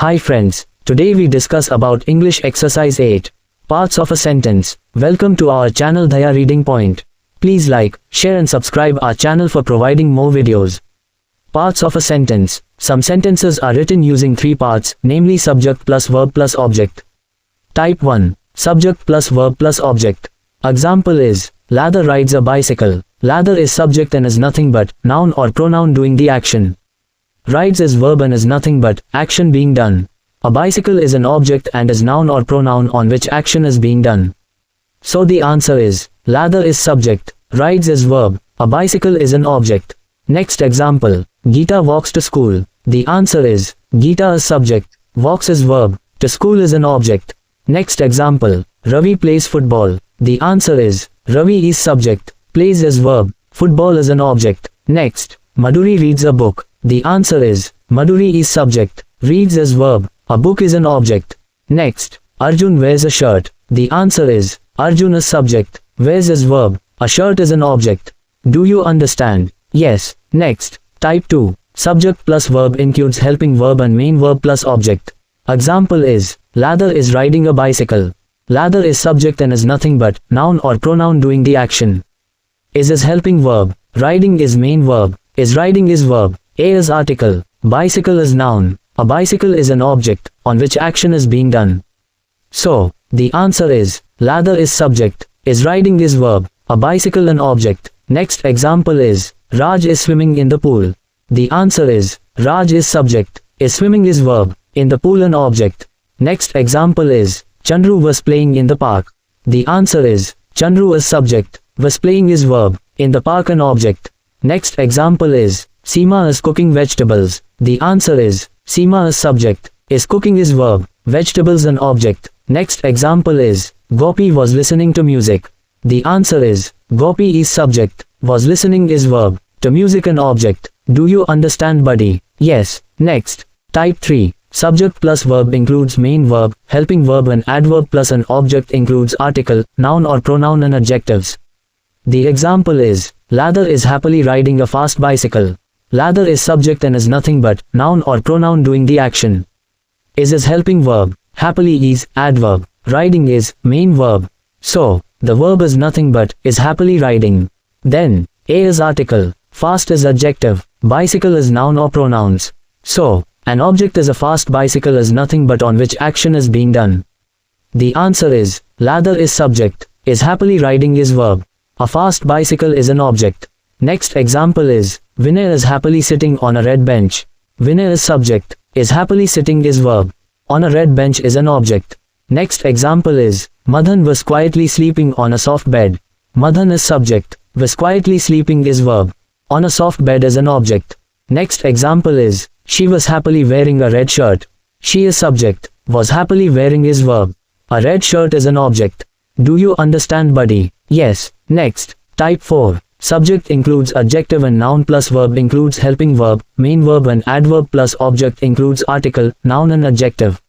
Hi friends, today we discuss about English exercise 8, parts of a sentence. Welcome to our channel Dhaya Reading Point. Please like, share and subscribe our channel for providing more videos. Parts of a sentence. Some sentences are written using three parts, namely subject plus verb plus object. Type 1. Subject plus verb plus object. Example is, Lather rides a bicycle. Lather is subject and is nothing but noun or pronoun doing the action. Rides is verb and is nothing but action being done. A bicycle is an object and is noun or pronoun on which action is being done. So the answer is, lather is subject, rides is verb, a bicycle is an object. Next example, Geeta walks to school. The answer is, Geeta is subject, walks is verb, to school is an object. Next example, Ravi plays football. The answer is, Ravi is subject, plays is verb, football is an object. Next, Madhuri reads a book. The answer is, Madhuri is subject, reads is verb, a book is an object. Next, Arjun wears a shirt. The answer is, Arjun is subject, wears is verb, a shirt is an object. Do you understand? Yes. Next, type 2. Subject plus verb includes helping verb and main verb plus object. Example is, Lather is riding a bicycle. Lather is subject and is nothing but noun or pronoun doing the action. Is helping verb, riding is main verb, is riding is verb, a is article, bicycle is noun, a bicycle is an object on which action is being done. So, the answer is, lather is subject, is riding is verb, a bicycle an object. Next example is, Raj is swimming in the pool. The answer is, Raj is subject, is swimming is verb, in the pool an object. Next example is, Chandru was playing in the park. The answer is, Chandru is subject, was playing is verb, in the park an object. Next example is, Seema is cooking vegetables. The answer is, Seema is subject, is cooking is verb, vegetables an object. Next example is, Gopi was listening to music. The answer is, Gopi is subject, was listening is verb, to music an object. Do you understand buddy? Yes. Next, type 3. Subject plus verb includes main verb, helping verb and adverb plus an object includes article, noun or pronoun and adjectives. The example is, Lather is happily riding a fast bicycle. Lather is subject and is nothing but noun or pronoun doing the action. Is helping verb, happily is adverb, riding is main verb. So, the verb is nothing but is happily riding. Then, a is article, fast is adjective, bicycle is noun or pronouns. So, an object is a fast bicycle is nothing but on which action is being done. The answer is, lather is subject, is happily riding is verb, a fast bicycle is an object. Next example is, Vinay is happily sitting on a red bench. Vinay is subject, is happily sitting is verb, on a red bench is an object. Next example is, Madhan was quietly sleeping on a soft bed. Madhan is subject, was quietly sleeping is verb, on a soft bed is an object. Next example is, she was happily wearing a red shirt. She is subject, was happily wearing is verb, a red shirt is an object. Do you understand buddy? Yes. Next, type 4. Subject includes adjective and noun plus verb includes helping verb, main verb and adverb plus object includes article, noun and adjective.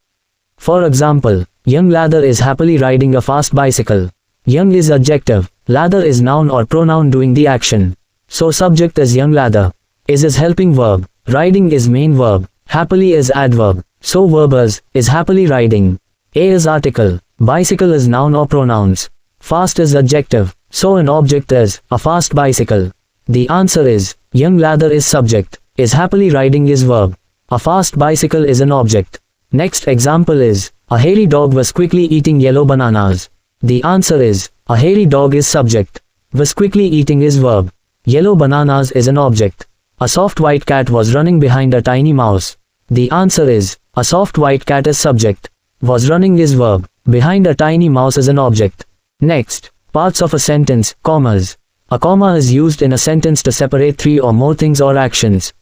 For example, young Lather is happily riding a fast bicycle. Young is adjective, Lather is noun or pronoun doing the action. So subject is young Lather. Is helping verb, riding is main verb, happily is adverb. So verb is happily riding. A is article, bicycle is noun or pronouns. Fast is adjective, so an object is a fast bicycle. The answer is, young Lather is subject, is happily riding is verb, a fast bicycle is an object. Next example is, a hairy dog was quickly eating yellow bananas. The answer is, a hairy dog is subject, was quickly eating is verb, yellow bananas is an object. A soft white cat was running behind a tiny mouse. The answer is, a soft white cat is subject, was running is verb, behind a tiny mouse is an object. Next, parts of a sentence, commas. A comma is used in a sentence to separate three or more things or actions.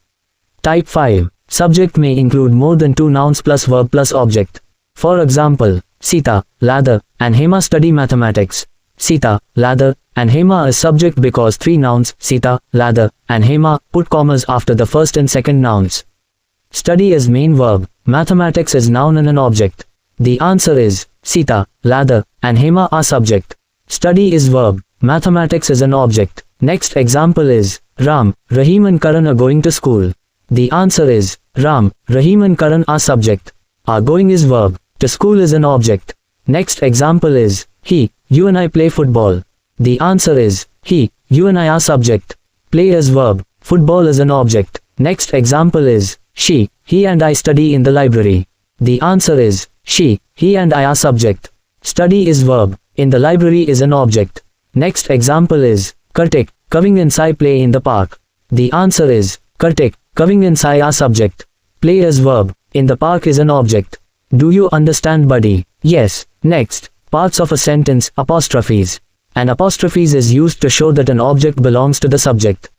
Type 5. Subject may include more than two nouns plus verb plus object. For example, Sita, Lather, and Hema study mathematics. Sita, Lather, and Hema is subject because three nouns, Sita, Lather, and Hema, put commas after the first and second nouns. Study is main verb, mathematics is noun and an object. The answer is, Sita, Lather, and Hema are subject. Study is verb, mathematics is an object. Next example is, Ram, Rahim and Karan are going to school. The answer is, Ram, Rahim and Karan are subject. Are going is verb. To school is an object. Next example is, he, you and I play football. The answer is, he, you and I are subject. Play is verb. Football is an object. Next example is, she, he and I study in the library. The answer is, she, he and I are subject. Study is verb. In the library is an object. Next example is, Kartik, Kaving and Sai play in the park. The answer is, Kartik, Kaving and Sai are subject. Play is verb. In the park is an object. Do you understand, buddy? Yes. Next, parts of a sentence, apostrophes. An apostrophes is used to show that an object belongs to the subject.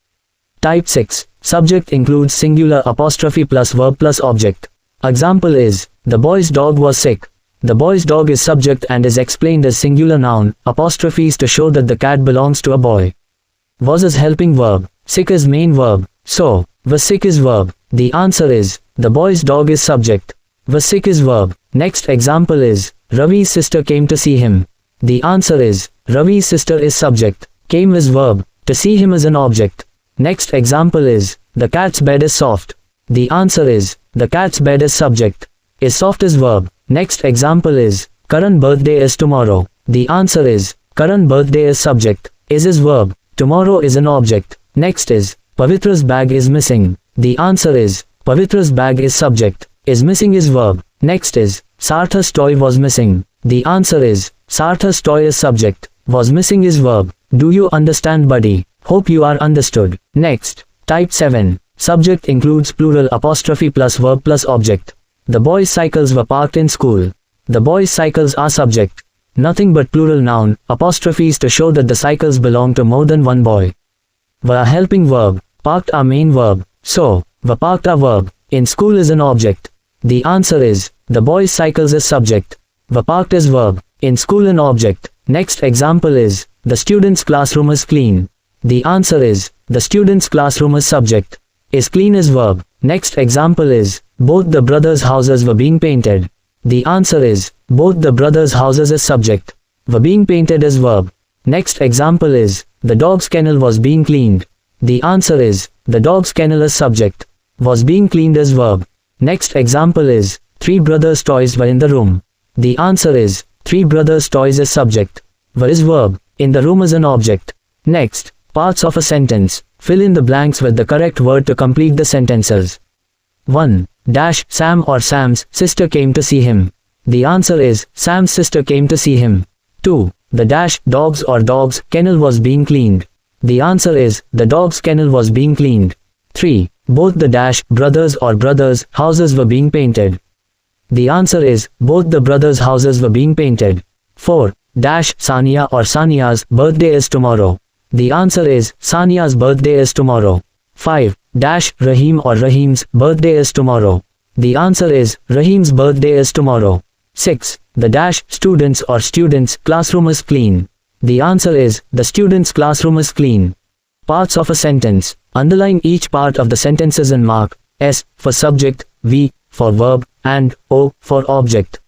Type 6. Subject includes singular apostrophe plus verb plus object. Example is, the boy's dog was sick. The boy's dog is subject and is explained as singular noun, apostrophes to show that the cat belongs to a boy. Was is helping verb. Sick is main verb. So, was sick is verb. The answer is, the boy's dog is subject. Was sick is verb. Next example is, Ravi's sister came to see him. The answer is, Ravi's sister is subject. Came is verb. To see him is an object. Next example is, the cat's bed is soft. The answer is, the cat's bed is subject. Is soft is verb. Next example is, Karan's birthday is tomorrow. The answer is, Karan's birthday is subject. Is verb. Tomorrow is an object. Next is, Pavitra's bag is missing. The answer is, Pavitra's bag is subject. Is missing is verb. Next is, Sartha's toy was missing. The answer is, Sartha's toy is subject. Was missing is verb. Do you understand, buddy? Hope you are understood. Next, type 7. Subject includes plural apostrophe plus verb plus object. The boys' cycles were parked in school. The boys' cycles are subject. Nothing but plural noun, apostrophes to show that the cycles belong to more than one boy. Were a helping verb. Parked are main verb. So, were parked are verb. In school is an object. The answer is, the boys' cycles is subject. Were parked is verb. In school an object. Next example is, the student's classroom is clean. The answer is, the student's classroom is subject. Is clean is verb. Next example is, both the brothers' houses were being painted. The answer is, both the brothers' houses is subject. Were being painted is verb. Next example is, the dog's kennel was being cleaned. The answer is, the dog's kennel is subject. Was being cleaned is verb. Next example is, three brothers' toys were in the room. The answer is, three brothers' toys is subject. Were is verb. In the room is an object. Next, parts of a sentence. Fill in the blanks with the correct word to complete the sentences. 1. Dash, Sam or Sam's sister came to see him. The answer is, Sam's sister came to see him. 2. The dash, dogs or dog's kennel was being cleaned. The answer is, the dog's kennel was being cleaned. 3. Both the dash, brothers or brothers' houses were being painted. The answer is, both the brothers' houses were being painted. 4. Dash, Sania or Sania's birthday is tomorrow. The answer is, Sania's birthday is tomorrow. 5. Dash, Rahim or Rahim's birthday is tomorrow. The answer is, Rahim's birthday is tomorrow. 6. The dash, students or students' classroom is clean. The answer is, the student's classroom is clean. Parts of a sentence. Underline each part of the sentences and mark S for subject, V for verb, and O for object.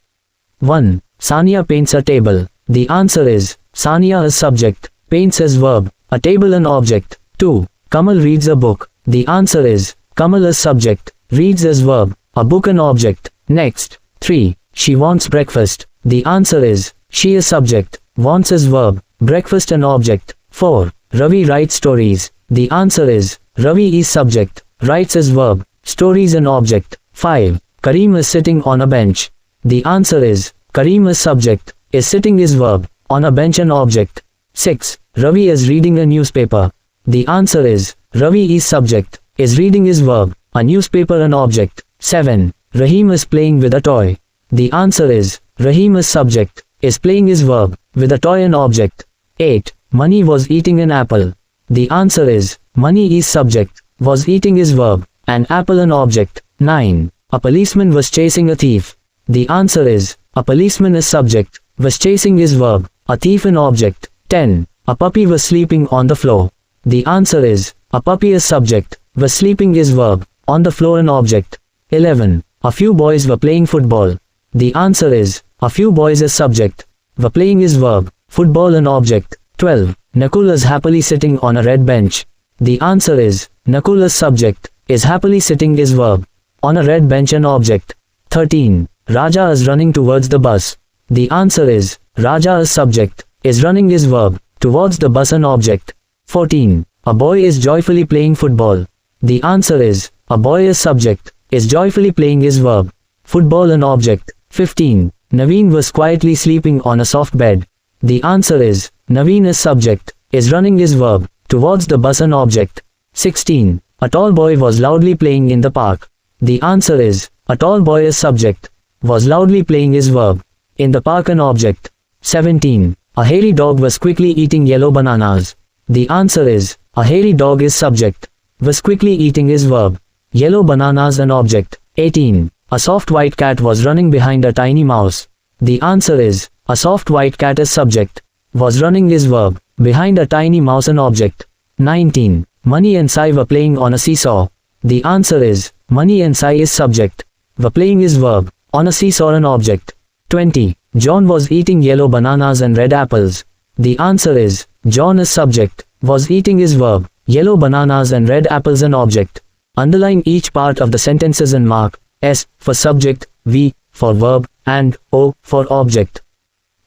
1. Sania paints a table. The answer is, Sania is subject. Paints is verb. A table an object. 2. Kamal reads a book. The answer is, Kamal is subject. Reads is verb. A book an object. Next. 3. She wants breakfast. The answer is, she is subject. Wants is verb. Breakfast an object. 4. Ravi writes stories. The answer is, Ravi is subject. Writes is verb. Stories an object. 5. Kareem is sitting on a bench. The answer is, Kareem is subject. Is sitting is verb. On a bench an object. 6. Ravi is reading a newspaper. The answer is, Ravi is subject. Is reading is verb. A newspaper an object. 7. Rahim is playing with a toy. The answer is, Rahim is subject. Is playing is verb. With a toy an object. 8. Mani was eating an apple. The answer is, Mani is subject. Was eating is verb. An apple an object. 9. A policeman was chasing a thief. The answer is, a policeman is subject. Was chasing is verb. A thief an object. 10. A puppy was sleeping on the floor. The answer is, a puppy is subject. Was sleeping is verb. On the floor an object. 11. A few boys were playing football. The answer is, a few boys is subject. Were playing is verb. Football an object. 12. Nakul is happily sitting on a red bench. The answer is, Nakul is subject. Is happily sitting is verb. On a red bench an object. 13. Raja is running towards the bus. The answer is, Raja is subject, is running is verb, towards the bus an object. 14. A boy is joyfully playing football. The answer is, a boy is subject, is joyfully playing is verb, football an object. 15. Naveen was quietly sleeping on a soft bed. The answer is, Naveen is subject, is running is verb, towards the bus an object. 16. A tall boy was loudly playing in the park. The answer is, a tall boy is subject, was loudly playing is verb, in the park an object. 17. A hairy dog was quickly eating yellow bananas. The answer is, a hairy dog is subject, was quickly eating is verb, yellow bananas an object. 18. A soft white cat was running behind a tiny mouse. The answer is, a soft white cat is subject, was running is verb, behind a tiny mouse an object. 19. Mani and Sai were playing on a seesaw. The answer is, Mani and Sai is subject, were playing is verb, on a seesaw an object. 20. John was eating yellow bananas and red apples. The answer is, John is subject, was eating is verb, yellow bananas and red apples an object. Underline each part of the sentences and mark S for subject, V for verb, and O for object.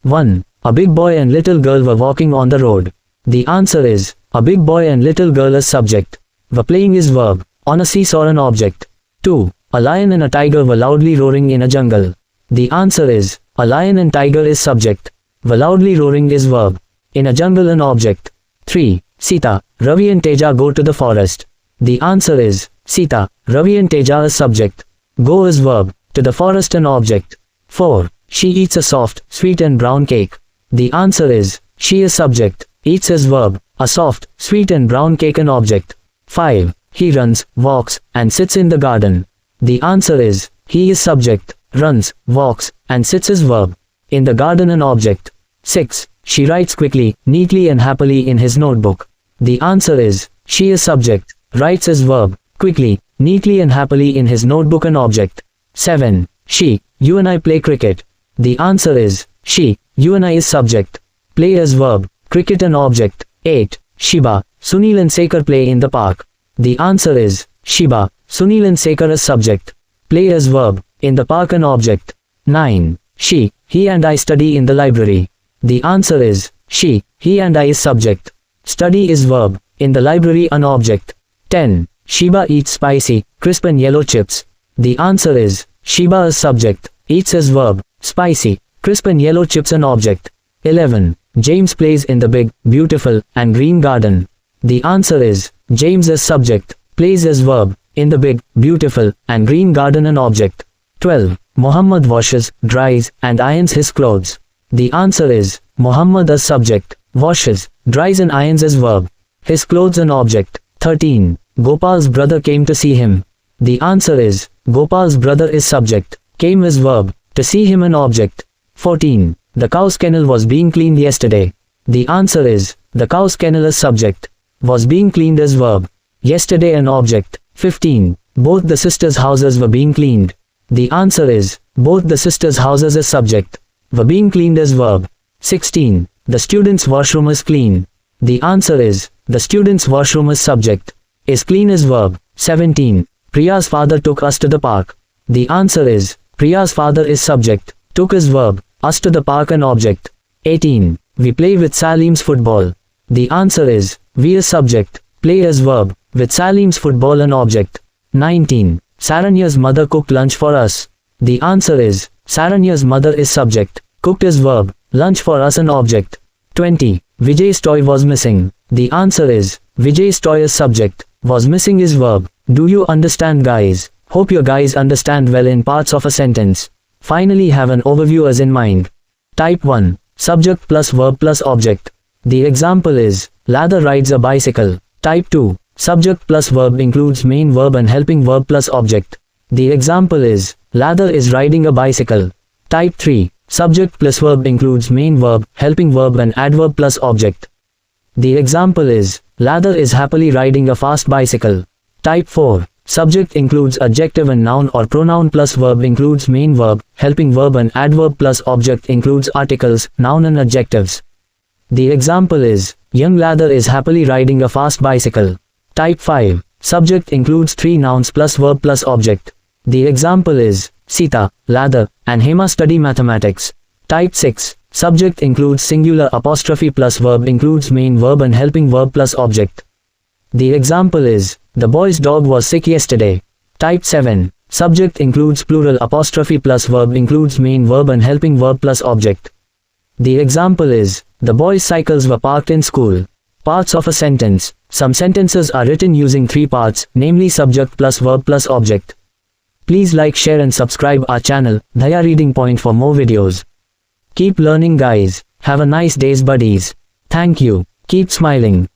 1. A big boy and little girl were walking on the road. The answer is, a big boy and little girl is subject, were playing is verb, on a seesaw an object. 2. A lion and a tiger were loudly roaring in a jungle. The answer is, a lion and tiger is subject, were loudly roaring is verb, in a jungle an object. 3. Sita, Ravi and Teja go to the forest. The answer is, Sita, Ravi and Teja is subject, go is verb, to the forest an object. 4. She eats a soft, sweet and brown cake. The answer is, she is subject, eats is verb, a soft, sweet and brown cake an object. 5. He runs, walks, and sits in the garden. The answer is, he is subject, runs, walks, and sits is verb, in the garden an object. 6. She writes quickly, neatly and happily in his notebook. The answer is, she is subject, writes is verb, quickly, neatly and happily in his notebook an object. 7. She, you and I play cricket. The answer is, she, you and I is subject, play as verb, cricket an object. 8. Shiba, Sunil and Sekar play in the park. The answer is, Shiba, Sunil and Sekar is subject, play as verb, in the park an object. 9. She, he and I study in the library. The answer is, she, he and I is subject, study is verb, in the library an object. 10. Shiba eats spicy, crisp and yellow chips. The answer is, Shiba is subject, eats is verb, spicy, crisp and yellow chips an object. 11. James plays in the big, beautiful, and green garden. The answer is, James is subject, plays as verb, in the big, beautiful, and green garden an object. 12. Muhammad washes, dries, and irons his clothes. The answer is, Muhammad is subject, washes, dries and irons as verb, his clothes an object. 13. Gopal's brother came to see him. The answer is, Gopal's brother is subject, came is verb, to see him an object. 14. The cow's kennel was being cleaned yesterday. The answer is, the cow's kennel is subject, was being cleaned as verb, yesterday an object. 15. Both the sisters' houses were being cleaned. The answer is, both the sisters' houses is subject, were being cleaned as verb. 16. The student's washroom is clean. The answer is, the student's washroom is subject, is clean as verb. 17. Priya's father took us to the park. The answer is, Priya's father is subject, took is verb, us to the park an object. 18. We play with Salim's football. The answer is, we is subject, play as verb, with Salim's football an object. 19. Saranya's mother cooked lunch for us. The answer is, Saranya's mother is subject, cooked is verb, lunch for us an object. 20. Vijay's toy was missing. The answer is, Vijay's toy is subject, was missing is verb. Do you understand, guys? Hope you guys understand well in parts of a sentence. Finally have an overview as in mind. Type 1. Subject plus verb plus object. The example is, Lather rides a bicycle. Type 2. Subject plus verb includes main verb and helping verb plus object. The example is, Lather is riding a bicycle. Type 3. Subject plus verb includes main verb, helping verb and adverb plus object. The example is, Lather is happily riding a fast bicycle. Type 4. Subject includes adjective and noun or pronoun plus verb includes main verb, helping verb and adverb plus object includes articles, noun and adjectives. The example is, Young Lather is happily riding a fast bicycle. Type 5. Subject includes three nouns plus verb plus object. The example is, Sita, ladder, and Hema study mathematics. Type 6. Subject includes singular apostrophe plus verb includes main verb and helping verb plus object. The example is, the boy's dog was sick yesterday. Type 7. Subject includes plural apostrophe plus verb includes main verb and helping verb plus object. The example is, the boys' cycles were parked in school. Parts of a sentence. Some sentences are written using 3 parts, namely subject plus verb plus object. Please like, share and subscribe our channel, Daya Reading Point, for more videos. Keep learning guys. Have a nice days buddies. Thank you. Keep smiling.